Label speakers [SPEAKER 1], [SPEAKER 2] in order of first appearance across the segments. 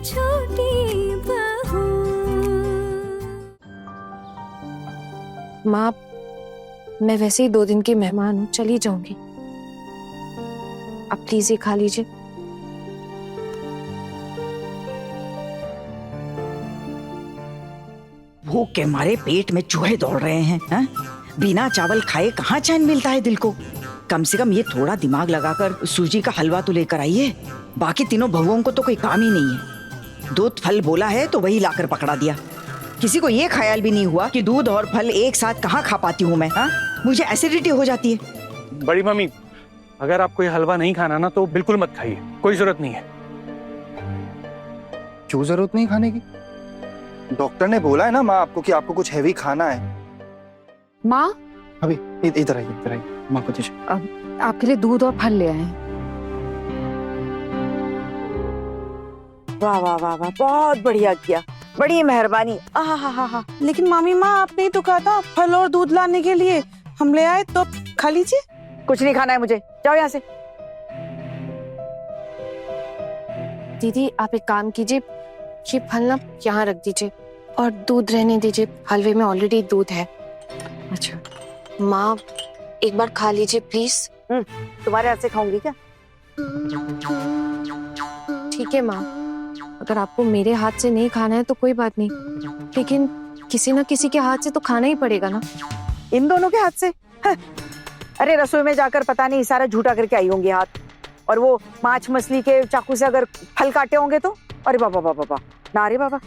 [SPEAKER 1] छोटी बहू।
[SPEAKER 2] माँ, मैं वैसे ही 2 दिन की मेहमान हूँ, चली जाऊंगी। आप प्लीज ये खा लीजिए।
[SPEAKER 3] भूख के मारे पेट में चूहे दौड़ रहे हैं, हा? बिना चावल खाए कहाँ चैन मिलता है दिल को। कम से कम ये थोड़ा दिमाग लगाकर सूजी का हलवा तो लेकर आइए। बाकी तीनों बहुओं को तो कोई काम ही नहीं है। दूध फल बोला है तो वही लाकर पकड़ा दिया। किसी को ये ख्याल भी नहीं हुआ कि दूध और फल एक साथ कहाँ खा पाती हूँ मैं, हा? मुझे एसिडिटी हो जाती है।
[SPEAKER 4] बड़ी मम्मी, अगर आपको ये हलवा नहीं खाना ना तो बिल्कुल मत खाइए, कोई जरूरत नहीं है।
[SPEAKER 5] क्यों जरूरत नहीं खाने की? डॉक्टर ने बोला है ना माँ आपको कि आपको कुछ हैवी खाना है।
[SPEAKER 2] माँ,
[SPEAKER 5] अभी इधर आइए माँ को दीजिए।
[SPEAKER 2] आपके लिए दूध और फल ले आए हैं।
[SPEAKER 3] वाह वाह वाह वाह, बहुत बढ़िया किया, बड़ी मेहरबानी। आहा।
[SPEAKER 6] लेकिन मामी माँ, आपने ही तो कहा था फल और दूध लाने के लिए। हम ले आए तो खा लीजिए।
[SPEAKER 3] कुछ नहीं खाना है मुझे, जाओ यहाँ से।
[SPEAKER 2] दीदी, आप एक काम कीजिए, ये फल ना यहाँ रख दीजिए और दूध रहने दीजिए, हलवे में ऑलरेडी दूध है। अच्छा माँ, एक बार खा लीजिए प्लीज।
[SPEAKER 3] तुम्हारे हाथ से खाऊंगी क्या?
[SPEAKER 2] ठीक है माँ, अगर आपको मेरे हाथ से नहीं खाना है तो कोई बात नहीं, लेकिन किसी ना किसी के हाथ से तो खाना ही पड़ेगा ना।
[SPEAKER 3] इन दोनों के हाथ से? अरे रसोई में जाकर पता नहीं सारा झूठा करके आई होंगी हाथ। और वो माछ मछली के चाकू से अगर फल काटे होंगे तो? अरे बाबा बाबा बाबा, ना रे बाबा।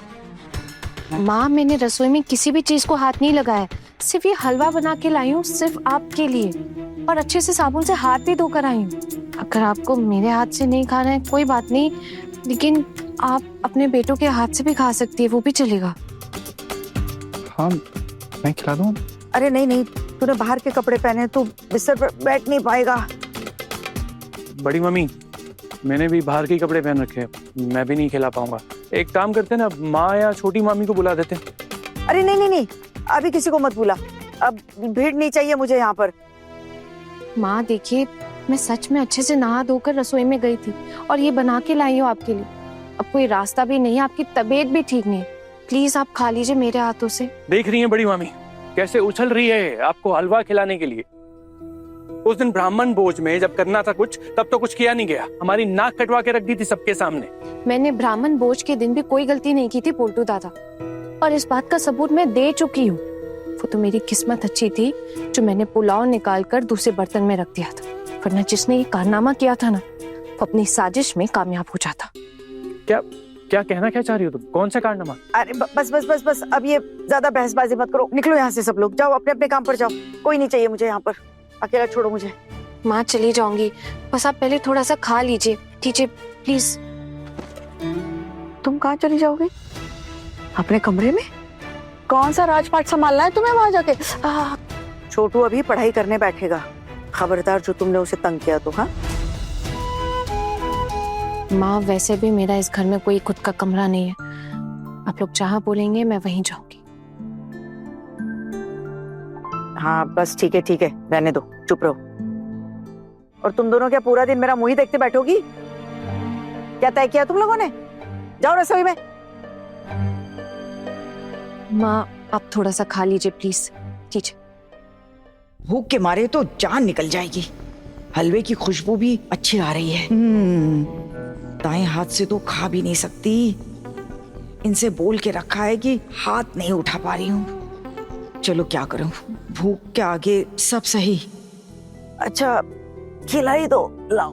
[SPEAKER 2] माँ, मैंने रसोई में किसी भी चीज को हाथ नहीं लगाया, सिर्फ ये हलवा बना के लाई हूँ सिर्फ आपके लिए, और अच्छे से साबुन से हाथ भी धोकर आई हूँ। अगर आपको मेरे हाथ से नहीं खाना है कोई बात नहीं, लेकिन आप अपने बेटों के हाथ से भी खा सकती है, वो भी चलेगा।
[SPEAKER 5] हाँ, मैं खिला दूँ?
[SPEAKER 3] अरे नहीं, तूने बाहर के कपड़े पहने, तू बिस्तर पर बैठ नहीं पाएगा।
[SPEAKER 4] बड़ी मम्मी, मैंने भी बाहर के कपड़े पहन रखे हैं, मैं भी नहीं खिला पाऊंगा। एक काम करते हैं ना, माँ या छोटी मामी को बुला देते हैं।
[SPEAKER 3] अरे नहीं, अभी किसी को मत बुला, अब भीड़ नहीं चाहिए मुझे यहाँ पर।
[SPEAKER 2] माँ देखिए, मैं सच में अच्छे से नहा धोकर रसोई में गई थी और ये बना के लाई हूँ आपके लिए। अब कोई रास्ता भी नहीं है, आपकी तबीयत भी ठीक नहीं है, प्लीज आप खा लीजिए मेरे हाथों से।
[SPEAKER 4] देख रही हैं बड़ी मामी कैसे उछल रही है आपको हलवा खिलाने के लिए। उस दिन ब्राह्मण भोज में जब करना था कुछ, तब तो कुछ किया नहीं गया, हमारी नाक कटवा के रख दी थी सबके सामने। मैंने
[SPEAKER 2] ब्राह्मण भोज के दिन भी कोई गलती नहीं की थी पोल्टू दादा, और इस बात का सबूत मैं दे चुकी हूँ। वो तो मेरी किस्मत अच्छी थी जो मैंने पुलाव निकाल कर दूसरे बर्तन में रख दिया था, वरना जिसने ये कारनामा किया था ना, वो अपनी साजिश में कामयाब हो जाता।
[SPEAKER 4] क्या कहना क्या चाह रही हो तुम? कौन सा कारनामा?
[SPEAKER 3] अरे बस, अब ये ज्यादा बहसबाजी मत करो, निकलो यहाँ से सब लोग, जाओ अपने अपने काम पर जाओ। कोई नहीं चाहिए मुझे यहाँ पर, अकेला छोड़ो मुझे।
[SPEAKER 2] माँ चली जाऊंगी, बस आप पहले थोड़ा सा खा लीजिए प्लीज।
[SPEAKER 6] तुम कहाँ चली जाओगे? अपने कमरे में? कौन सा राजपाट संभालना है तुम्हें वहां जाके?
[SPEAKER 3] छोटू अभी पढ़ाई करने बैठेगा, खबरदार जो तुमने उसे तंग किया तो। हाँ
[SPEAKER 2] माँ, वैसे भी मेरा इस घर में कोई खुद का कमरा नहीं है, आप लोग जहाँ बोलेंगे मैं वहीं जाऊंगी।
[SPEAKER 3] हाँ बस ठीक है, रहने दो, चुप रहो। और तुम दोनों क्या पूरा दिन मेरा मुंह ही देखते बैठोगी? क्या तय किया तुम लोगों ने? जाओ रसोई में।
[SPEAKER 2] माँ, आप थोड़ा सा खा लीजिए प्लीज।
[SPEAKER 3] भूख के मारे तो जान निकल जाएगी। हलवे की खुशबू भी अच्छी आ रही है। दाएं हाथ से तो खा भी नहीं सकती, इनसे बोल के रखा है कि हाथ नहीं उठा पा रही हूँ। चलो क्या करूं, भूख के आगे सब सही। अच्छा खिला ही दो, लाओ।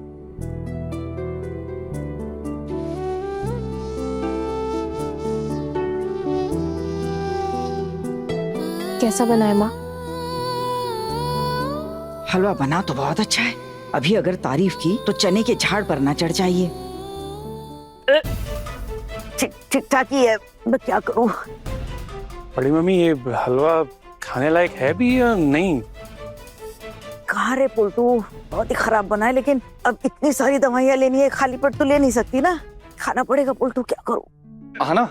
[SPEAKER 2] कैसा बना है माँ?
[SPEAKER 3] हलवा बना तो बहुत अच्छा है, अभी अगर तारीफ की तो चने के झाड़ पर ना चढ़ जाइए। ठीक ठाक ही है, मैं क्या करूं।
[SPEAKER 4] बड़ी मम्मी, ये हलवा खाने लायक है भी या नहीं?
[SPEAKER 3] कहाँ रे पोल्टू, बहुत ही खराब बना है, लेकिन अब इतनी सारी दवाइयाँ लेनी है, खाली पेट तो ले नहीं सकती ना, खाना पड़ेगा पोल्टू, क्या करूं।
[SPEAKER 5] हाँ ना,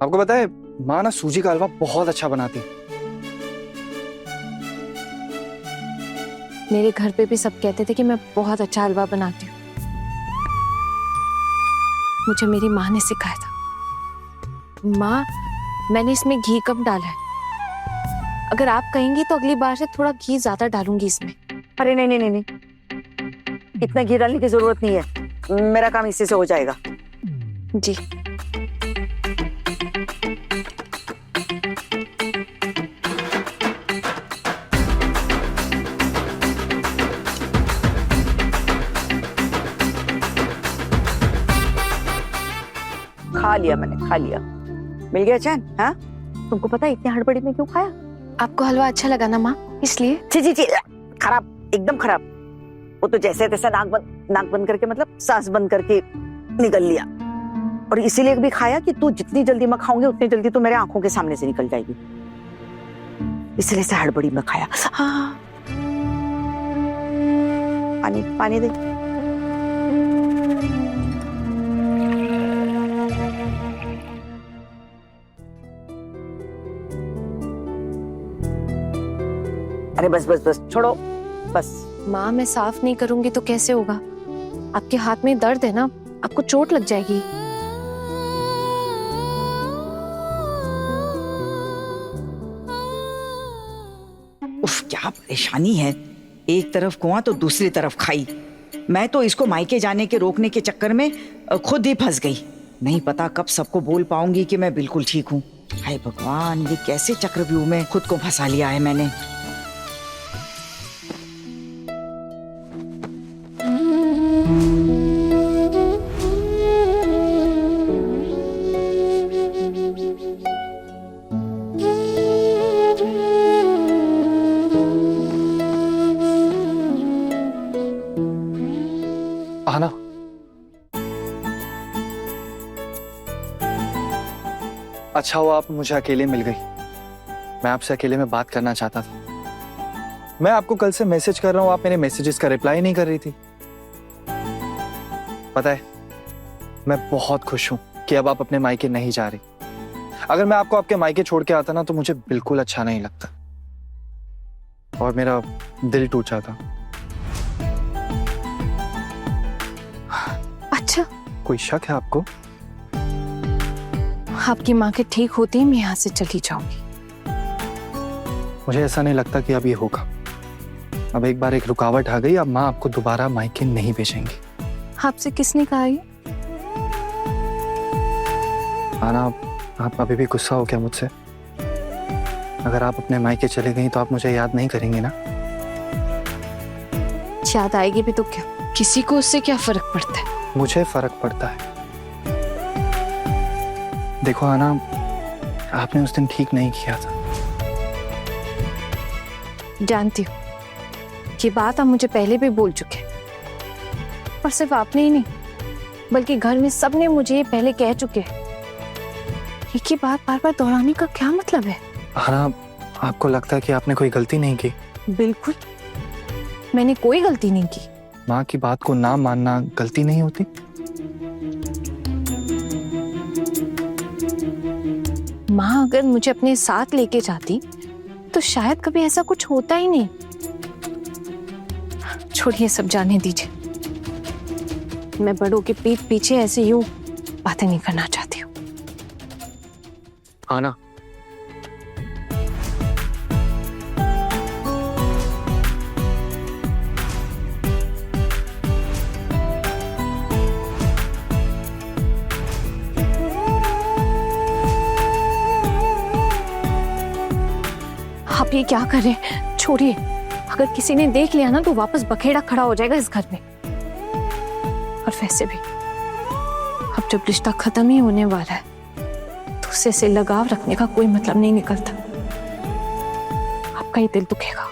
[SPEAKER 5] आपको पता है माँ ना सूजी का हलवा बहुत अच्छा बनाती है।
[SPEAKER 2] मेरे घर पे भी सब कहते थे कि मैं बहुत अच्छा हलवा बनाती हूँ, मुझे मेरी माँ ने सिखाया था। माँ, मैंने इसमें घी कम डाला है। अगर आप कहेंगी तो अगली बार से थोड़ा घी ज्यादा डालूंगी इसमें।
[SPEAKER 6] अरे नहीं नहीं नहीं नहीं, इतना घी डालने की जरूरत नहीं है, मेरा काम इसी से हो जाएगा।
[SPEAKER 2] जी।
[SPEAKER 6] खा लिया मैंने, खा लिया, मिल गया चैन। हाँ, तुमको पता है इतनी हड़बड़ी में क्यों खाया?
[SPEAKER 2] आपको हलवा अच्छा लगा ना माँ, इसलिए।
[SPEAKER 6] जी, खराब, एकदम खराब। वो तो जैसे तैसे नाक बंद करके, मतलब सांस बंद करके निकल लिया। और इसीलिए भी खाया कि तू जितनी जल्दी मैं खाऊंगी उतनी जल्दी तो मेरे आंखों के सामने से निकल जाएगी, इसलिए से हड़बड़ी में खाया। हाँ, पानी दे। अरे बस छोड़ो, बस।
[SPEAKER 2] माँ, मैं साफ नहीं करूंगी तो कैसे होगा? आपके हाथ में दर्द है ना, आपको चोट लग जाएगी।
[SPEAKER 3] उफ, क्या परेशानी है। एक तरफ कुआं तो दूसरी तरफ खाई। मैं तो इसको मायके जाने के रोकने के चक्कर में खुद ही फंस गई। नहीं पता कब सबको बोल पाऊंगी कि मैं बिल्कुल ठीक हूँ। हाय भगवान, ये कैसे चक्रव्यूह में खुद को फंसा लिया है मैंने।
[SPEAKER 5] आना, अच्छा हुआ आप मुझे अकेले मिल गई। मैं आपसे अकेले में बात करना चाहता था। मैं आपको कल से मैसेज कर रहा हूं, आप मेरे मैसेजेस का रिप्लाई नहीं कर रही थी। पता है, मैं बहुत खुश हूं कि अब आप अपने मायके नहीं जा रही। अगर मैं आपको आपके मायके छोड़ के आता ना तो मुझे बिल्कुल अच्छा नहीं लगता और मेरा दिल टूट जाता।
[SPEAKER 2] अच्छा,
[SPEAKER 5] कोई शक है आपको?
[SPEAKER 2] आपकी माँ के ठीक होते ही मैं यहाँ से चली जाऊंगी।
[SPEAKER 5] मुझे ऐसा नहीं लगता कि अब ये होगा। अब एक बार एक रुकावट आ गई, अब माँ आपको दोबारा मायके नहीं भेजेंगी।
[SPEAKER 2] आपसे किसने कहा ये?
[SPEAKER 5] आना, आप अभी भी गुस्सा हो क्या मुझसे? अगर आप अपने मायके चले गई तो आप मुझे याद नहीं करेंगे ना?
[SPEAKER 2] याद आएगी भी तो क्या, किसी को उससे क्या फर्क पड़ता है?
[SPEAKER 5] मुझे फर्क पड़ता है। देखो आना, आपने उस दिन ठीक नहीं किया था।
[SPEAKER 2] जानती हूँ, ये बात आप मुझे पहले भी बोल चुके हैं। और सिर्फ आपने ही नहीं, बल्कि घर में सबने मुझे ये पहले कह चुके हैं। एक ही बात बार बार दोहराने का क्या मतलब है?
[SPEAKER 5] आना, आपको लगता है कि आपने कोई गलती नहीं की?
[SPEAKER 2] बिल्कुल, मैंने कोई गलती नहीं की।
[SPEAKER 5] माँ की बात को ना मानना गलती नहीं होती?
[SPEAKER 2] माँ अगर मुझे अपने साथ लेके जाती तो शायद कभी ऐसा कुछ होता ही नहीं। छोड़िए, सब जाने दीजिए। मैं बड़ों के पीठ पीछे ऐसे यूं बातें नहीं करना चाहती हूँ।
[SPEAKER 5] आना,
[SPEAKER 2] आप ये क्या कर रहे हैं? छोड़िए, अगर किसी ने देख लिया ना तो वापस बखेड़ा खड़ा हो जाएगा इस घर में। और वैसे भी अब जब रिश्ता खत्म ही होने वाला है तो उससे से लगाव रखने का कोई मतलब नहीं निकलता। आपका ही दिल दुखेगा।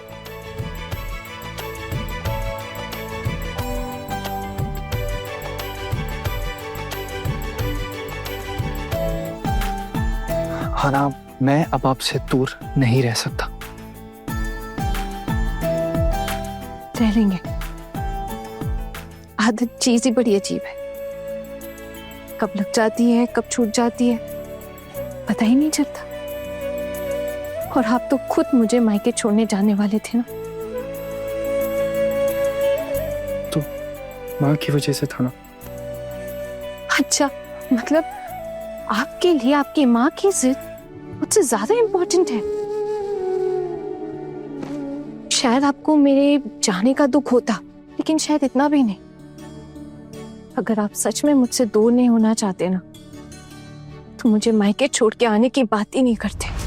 [SPEAKER 5] आना, मैं अब आपसे दूर नहीं रह सकता।
[SPEAKER 2] रह लेंगे। आदत चीज ही बड़ी अजीब है, कब लग जाती है कब छूट जाती है पता ही नहीं चलता। और आप तो खुद मुझे मायके छोड़ने जाने वाले थे ना।
[SPEAKER 5] तो माँ की वजह से था ना?
[SPEAKER 2] अच्छा, मतलब आपके लिए आपकी माँ की जिद मुझसे ज्यादा इम्पोर्टेंट है। शायद आपको मेरे जाने का दुख होता, लेकिन शायद इतना भी नहीं। अगर आप सच में मुझसे दूर नहीं होना चाहते ना, तो मुझे मायके छोड़ के आने की बात ही नहीं करते।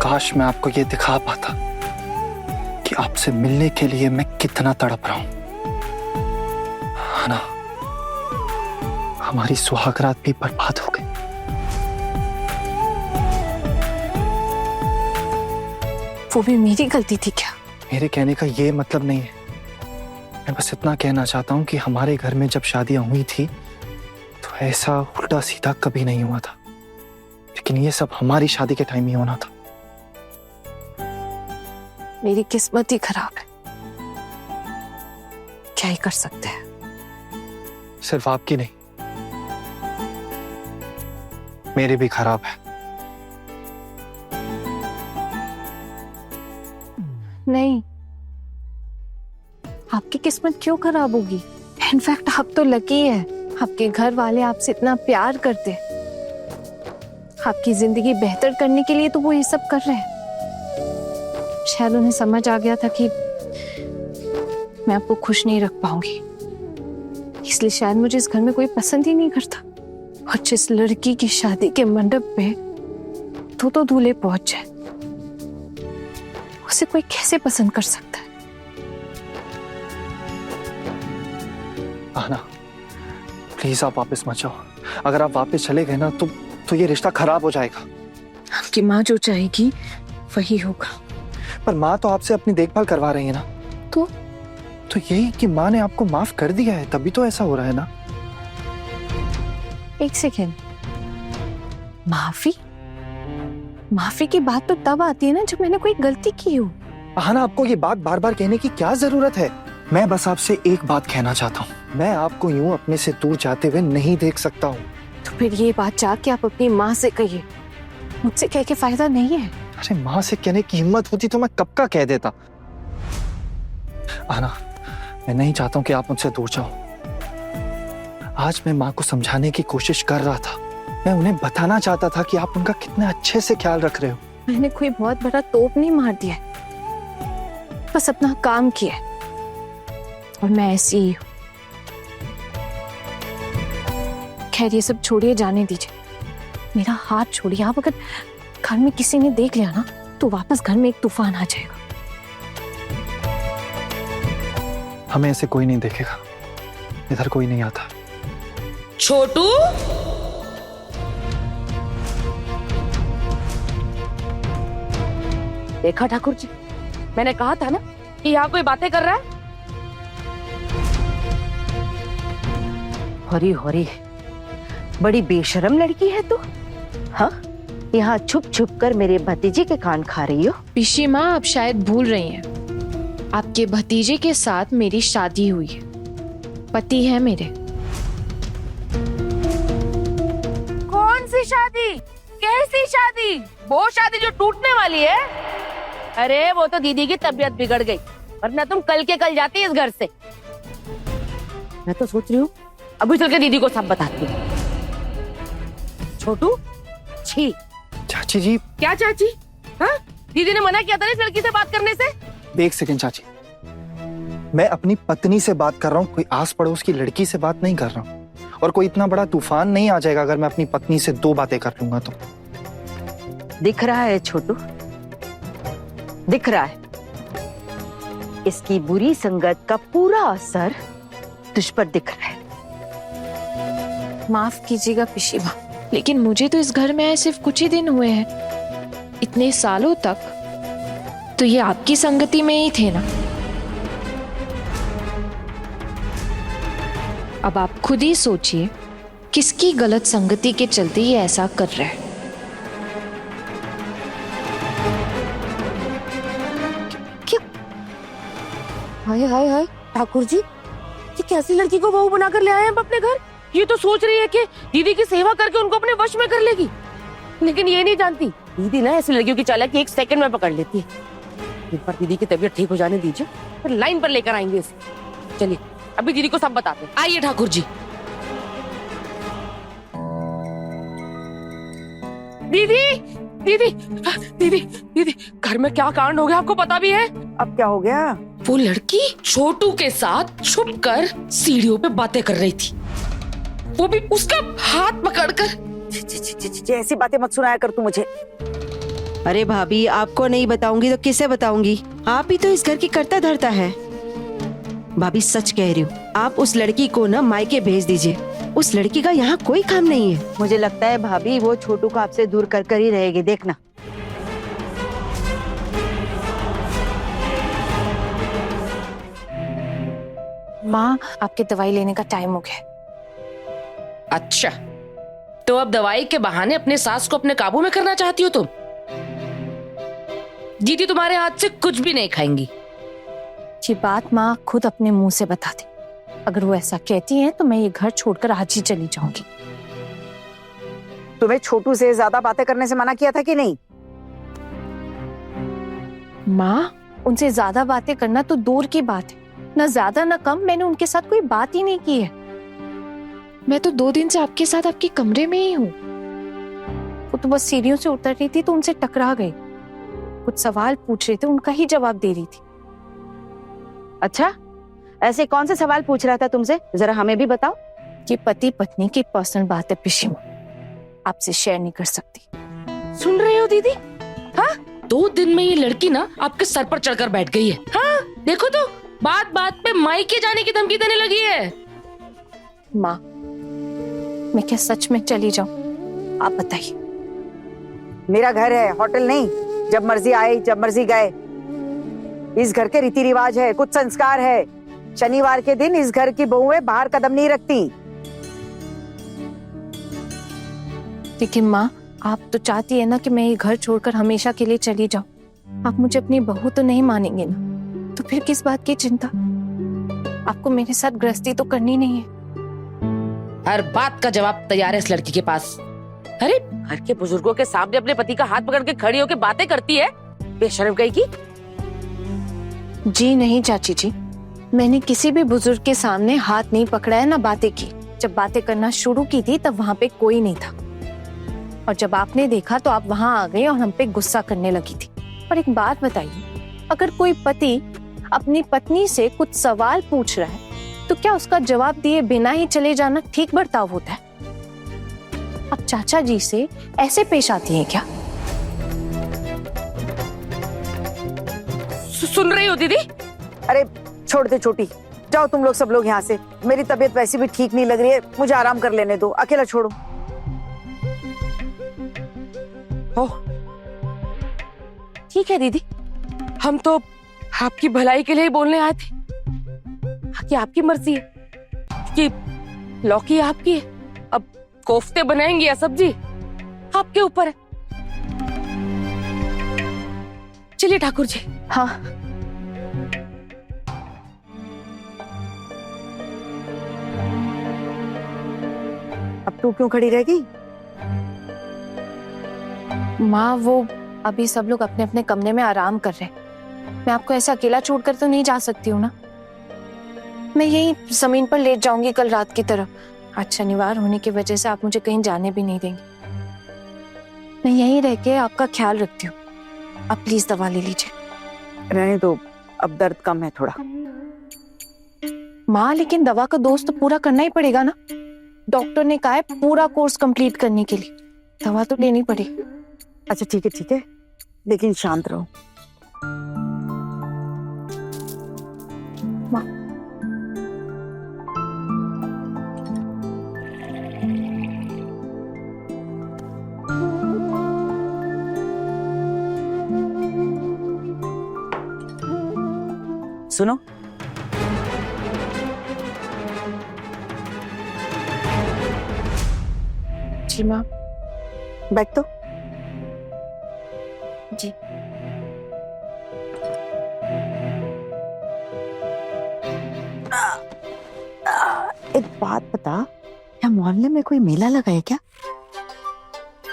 [SPEAKER 5] काश मैं आपको ये दिखा पाता कि आपसे मिलने के लिए मैं कितना तड़प रहा हूं। ना, हमारी सुहागरात भी बर्बाद हो गई।
[SPEAKER 2] वो भी मेरी गलती थी क्या?
[SPEAKER 5] मेरे कहने का ये मतलब नहीं है। मैं बस इतना कहना चाहता हूं कि हमारे घर में जब शादियां हुई थी तो ऐसा उल्टा सीधा कभी नहीं हुआ था, लेकिन ये सब हमारी शादी के टाइम ही होना था।
[SPEAKER 2] मेरी किस्मत ही खराब है, क्या ही कर सकते हैं।
[SPEAKER 5] सिर्फ आपकी नहीं, मेरी भी खराब है।
[SPEAKER 2] नहीं, आपकी किस्मत क्यों खराब होगी? इनफैक्ट आप तो लकी है, आपके घर वाले आपसे इतना प्यार करते हैं। आपकी जिंदगी बेहतर करने के लिए तो वो ये सब कर रहे हैं। शायद उन्हें समझ आ गया था कि मैं आपको खुश नहीं रख पाऊंगी, इसलिए शायद मुझे इस घर में कोई पसंद ही नहीं करता। और जिस लड़की की शादी के मंडप पे तो दूल्हे पहुंच जाए, उसे कोई कैसे पसंद कर सकता है?
[SPEAKER 5] आना, प्लीज आप वापस मत जाओ। अगर आप वापस चले गए ना तो ये रिश्ता खराब हो जाएगा।
[SPEAKER 2] आपकी माँ जो चाहेगी वही होगा।
[SPEAKER 5] पर माँ तो आपसे अपनी देखभाल करवा रही है ना। तो यही कि माँ ने आपको माफ कर दिया है, तभी तो ऐसा हो रहा है ना।
[SPEAKER 2] एक सेकेंड, माफी की बात तो तब आती है ना जब मैंने कोई गलती की हो।
[SPEAKER 5] आना, आपको ये बात बार बार कहने की क्या जरूरत है? मैं बस आपसे एक बात कहना चाहता हूँ, मैं आपको यूं अपने से दूर जाते हुए नहीं देख सकता हूँ।
[SPEAKER 2] तो फिर ये बात जाके आप अपनी माँ से कहिए, मुझसे कह के फायदा नहीं है।
[SPEAKER 5] अरे माँ से कहने की हिम्मत होती तो मैं कब का कह देता। आना, मैं नहीं चाहता हूँ कि आप मुझसे दूर जाओ। आज मैं माँ को समझाने की कोशिश कर रहा था। मैं उन्हें बताना चाहता था कि आप उनका कितने अच्छे से ख्याल रख रहे हो।
[SPEAKER 2] मैंने कोई बहुत बड़ा तोप नहीं मार दिया, बस अपना काम किया, और मैं ऐसी ही हूँ। खैर ये सब छोड़िए, जाने दीजिए, मेरा हाथ छोड़िए। आप अगर घर में किसी ने देख लिया ना तो वापस घर में एक तूफान आ जाएगा।
[SPEAKER 5] हमें ऐसे कोई नहीं देखेगा, इधर कोई नहीं आता।
[SPEAKER 1] छोटू, देखा ठाकुर जी, मैंने कहा था ना कि यहाँ कोई बातें कर रहा है।
[SPEAKER 6] होरी होरी, बड़ी बेशरम लड़की है तू। हाँ, यहाँ छुप छुप कर मेरे भतीजे के कान खा रही हो।
[SPEAKER 7] पिशी माँ, आप शायद भूल रही हैं, आपके भतीजे के साथ मेरी शादी हुई है, पति है मेरे।
[SPEAKER 1] कौन सी शादी? कैसी शादी? वो शादी जो टूटने वाली है? अरे वो तो दीदी की तबीयत बिगड़ गई, वरना तुम कल के कल जाती इस घर से। मैं तो सोच रही हूँ अभी चल के दीदी को सब बताती हूँ। छोटू, छी।
[SPEAKER 5] चाची जी।
[SPEAKER 1] क्या चाची? हाँ, दीदी ने मना किया था ना इस लड़की से बात करने से।
[SPEAKER 5] एक सेकंड चाची, मैं अपनी पत्नी से बात कर रहा हूँ, कोई आस पड़ोस की लड़की से बात नहीं कर रहा हूँ। और कोई इतना बड़ा तूफान नहीं आ जाएगा अगर मैं अपनी पत्नी से दो बातें कर लूंगा तो।
[SPEAKER 6] दिख रहा है छोटू, दिख रहा है। इसकी बुरी संगत का पूरा असर तुझ पर दिख रहा है।
[SPEAKER 2] माफ कीजिएगा पिशी माँ,
[SPEAKER 7] लेकिन मुझे तो इस घर में आए सिर्फ कुछ ही दिन हुए हैं। इतने सालों तक तो ये आपकी संगति में ही थे ना। अब आप खुद ही सोचिए किसकी गलत संगति के चलते ये ऐसा कर रहा है।
[SPEAKER 1] हाय हाय हाय ठाकुर जी, ये कैसी लड़की को बहू बनाकर ले आए हैं हम अपने घर। ये तो सोच रही है कि दीदी की सेवा करके उनको अपने वश में कर लेगी, लेकिन ये नहीं जानती दीदी ना ऐसी लड़कियों की चालाकी 1 सेकंड में पकड़ लेती है। एक बार दीदी की तबीयत ठीक हो जाने दीजिए, फिर लाइन पर लेकर आएंगे इसे। चलिए अभी दीदी को सब बताते हैं। आइए ठाकुर जी। दीदी दीदी दीदी दीदी, घर में क्या कांड हो गया आपको पता भी है?
[SPEAKER 6] अब क्या हो गया?
[SPEAKER 1] वो लड़की छोटू के साथ छुपकर सीढ़ियों पे बातें कर रही थी, वो भी उसका हाथ पकड़कर।
[SPEAKER 6] ऐसी बातें मत सुनाया कर तू मुझे।
[SPEAKER 8] अरे भाभी, आपको नहीं बताऊंगी तो किसे बताऊंगी? आप ही तो इस घर की कर्ता धर्ता है। भाभी सच कह रही हूँ, आप उस लड़की को ना मायके भेज दीजिए। उस लड़की का यहाँ कोई काम नहीं है।
[SPEAKER 6] मुझे लगता है भाभी वो छोटू को आपसे दूर कर ही रहेगी, देखना।
[SPEAKER 2] माँ, आपकी दवाई लेने का टाइम हो गया।
[SPEAKER 1] अच्छा, तो अब दवाई के बहाने अपने सास को अपने काबू में करना चाहती हो तुम? दीदी तुम्हारे हाथ से कुछ भी नहीं खाएंगी।
[SPEAKER 2] ये बात माँ खुद अपने मुंह से बता दी। अगर वो ऐसा कहती हैं तो मैं ये घर छोड़कर आज ही चली जाऊंगी।
[SPEAKER 6] तुम्हें छोटू से ज्यादा बातें करने से मना किया था कि नहीं?
[SPEAKER 2] माँ, उनसे ज्यादा बातें करना तो दूर की बात है, ना ज्यादा ना कम। मैंने उनके साथ कोई बात ही नहीं की है।
[SPEAKER 7] मैं तो 2 दिन से आपके साथ आपके कमरे में ही हूँ।
[SPEAKER 2] वो तो बस सीढ़ियों से उतर रही थी तो उनसे टकरा गई। कुछ सवाल पूछ रहे थे, उनका ही जवाब दे रही थी।
[SPEAKER 6] अच्छा, ऐसे कौन से सवाल पूछ रहा था तुमसे? जरा हमें भी बताओ।
[SPEAKER 2] ये पति पत्नी की पर्सनल बात है पिशिमा, आपसे शेयर नहीं कर सकती।
[SPEAKER 1] सुन रहे हो दीदी? हाँ, 2 दिन में ये लड़की ना आपके सर पर चढ़कर बैठ गई है। हाँ, देखो तो बात बात पे मायके जाने की धमकी देने लगी है।
[SPEAKER 2] माँ, मैं क्या सच में चली जाऊं? आप बताइए।
[SPEAKER 6] मेरा घर है, होटल नहीं। जब मर्जी आए, जब मर्जी गए। इस घर के रीति रिवाज है, कुछ संस्कार है। शनिवार के दिन इस घर की बहुएं बाहर कदम नहीं रखती।
[SPEAKER 2] लेकिन माँ, आप तो चाहती है ना कि मैं ये घर छोड़कर हमेशा के लिए चली जाऊं। आप मुझे अपनी बहू तो नहीं मानेंगे ना, तो फिर किस बात की चिंता? आपको मेरे साथ गृहस्थी तो करनी नहीं है।
[SPEAKER 1] हर बात का जवाब तैयार है इस लड़की के पास। अरे, घर के बुजुर्गों के सामने अपने पति का हाथ पकड़ के खड़ी होकर बातें करती है, बेशर्म कहीं की।
[SPEAKER 2] जी नहीं चाची जी, मैंने किसी भी बुजुर्ग के सामने हाथ नहीं पकड़ा है, ना बातें की। जब बातें करना शुरू की थी तब वहां पे कोई नहीं था, और जब आपने देखा तो आप वहां आ गई और हम पे गुस्सा करने लगी थी। पर एक बात बताइए, अगर कोई पति अपनी पत्नी से कुछ सवाल पूछ रहा है तो क्या उसका जवाब दिए बिना ही चले जाना ठीक बर्ताव होता है? आप चाचा जी से ऐसे पेश आती हैं क्या?
[SPEAKER 1] सुन रही हो दीदी?
[SPEAKER 6] अरे छोड़ दे छोटी, जाओ तुम लोग सब लोग यहाँ से। मेरी तबीयत वैसे भी ठीक नहीं लग रही है, मुझे आराम कर लेने दो, अकेला छोड़ो।
[SPEAKER 1] ठीक है दीदी, हम तो आपकी भलाई के लिए ही बोलने आए थे। कि आपकी मर्जी है कि लौकी आपकी है, अब कोफ्ते बनाएंगे या सब्जी आपके ऊपर है। चलिए ठाकुर जी।
[SPEAKER 2] हाँ,
[SPEAKER 6] अब तू क्यों खड़ी रहेगी?
[SPEAKER 2] माँ, वो अभी सब लोग अपने अपने कमरे में आराम कर रहे हैं। मैं आपको ऐसा अकेला छोड़कर तो नहीं जा सकती हूँ ना। मैं यही जमीन पर लेट जाऊंगी कल रात की तरह। आज शनिवार होने की वजह से आप मुझे कहीं जाने भी नहीं देंगे। मैं यहीं रह के आपका ख्याल रखती हूँ। आप प्लीज दवा ले लीजिए।
[SPEAKER 6] रहने दो, अब दर्द कम है थोड़ा।
[SPEAKER 2] माँ, लेकिन दवा का डोज तो पूरा करना ही पड़ेगा ना। डॉक्टर ने कहा है पूरा कोर्स कंप्लीट करने के लिए दवा तो लेनी पड़ेगी।
[SPEAKER 6] अच्छा ठीक है, लेकिन शांत रहो। सुनो,
[SPEAKER 2] जी माँ।
[SPEAKER 6] बैठ तो।
[SPEAKER 2] जी।
[SPEAKER 6] बात बता, यहाँ मोहल्ले में कोई मेला लगा है क्या?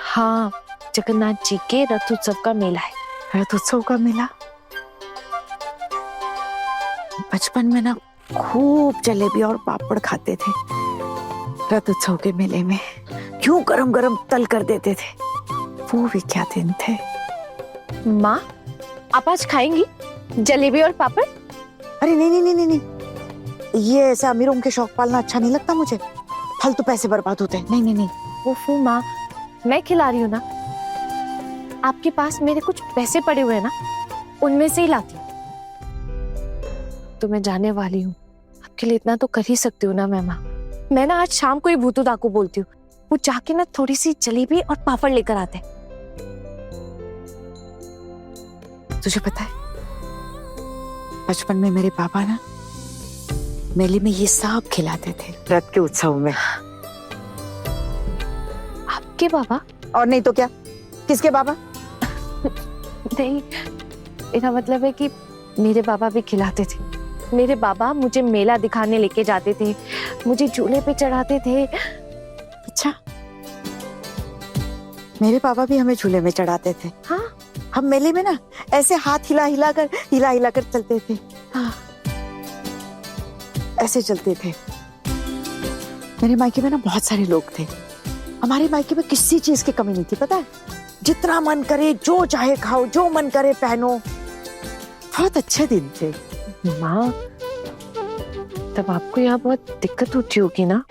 [SPEAKER 2] हाँ, जगन्नाथ जी के रथ उत्सव का मेला है।
[SPEAKER 6] रथ उत्सव का मेला? बचपन में ना खूब जलेबी और पापड़ खाते थे रथ उत्सव के मेले में। क्यों गरम गरम तल कर देते थे, वो भी क्या दिन थे।
[SPEAKER 2] माँ, आप आज खाएंगी जलेबी और पापड़?
[SPEAKER 6] अरे नहीं नहीं नहीं नहीं नहीं, ये ऐसे अमीरों के शौक पालना अच्छा नहीं लगता मुझे। फालतू पैसे बर्बाद होते हैं। नहीं नहीं नहीं।
[SPEAKER 2] ओफो माँ, मैं खिला रही हूँ ना। आपके पास मेरे कुछ पैसे पड़े हुए हैं ना, उनमें से ही लाती हूँ। तो मैं जाने वाली हूँ, आपके लिए इतना तो कर ही सकती हूँ ना मैं माँ। मैं ना आज शाम को ही भूतूदा को बोलती हूँ, वो जाके ना थोड़ी सी जलेबी और पापड़ लेकर आते हैं।
[SPEAKER 6] तुझे पता है, बचपन में मेरे पापा ना मेले में ये सब खिलाते थे रथ के उत्सव में।
[SPEAKER 2] आपके बाबा?
[SPEAKER 6] और नहीं तो क्या, किसके बाबा?
[SPEAKER 2] नहीं, मेरा मतलब है कि मेरे बाबा भी खिलाते थे। मेरे बाबा मुझे मेला दिखाने लेके जाते थे, मुझे झूले पे चढ़ाते थे।
[SPEAKER 6] अच्छा, मेरे पापा भी हमें झूले में चढ़ाते थे।
[SPEAKER 2] हाँ,
[SPEAKER 6] हम मेले में ना ऐसे हाथ हिला हिला कर चलते थे।
[SPEAKER 2] हाँ,
[SPEAKER 6] ऐसे चलते थे। मेरे मायके में ना बहुत सारे लोग थे। हमारे मायके में किसी चीज की कमी नहीं थी, पता है। जितना मन करे जो चाहे खाओ, जो मन करे पहनो। बहुत अच्छे दिन थे।
[SPEAKER 2] माँ, तब आपको यहाँ बहुत दिक्कत होती होगी ना?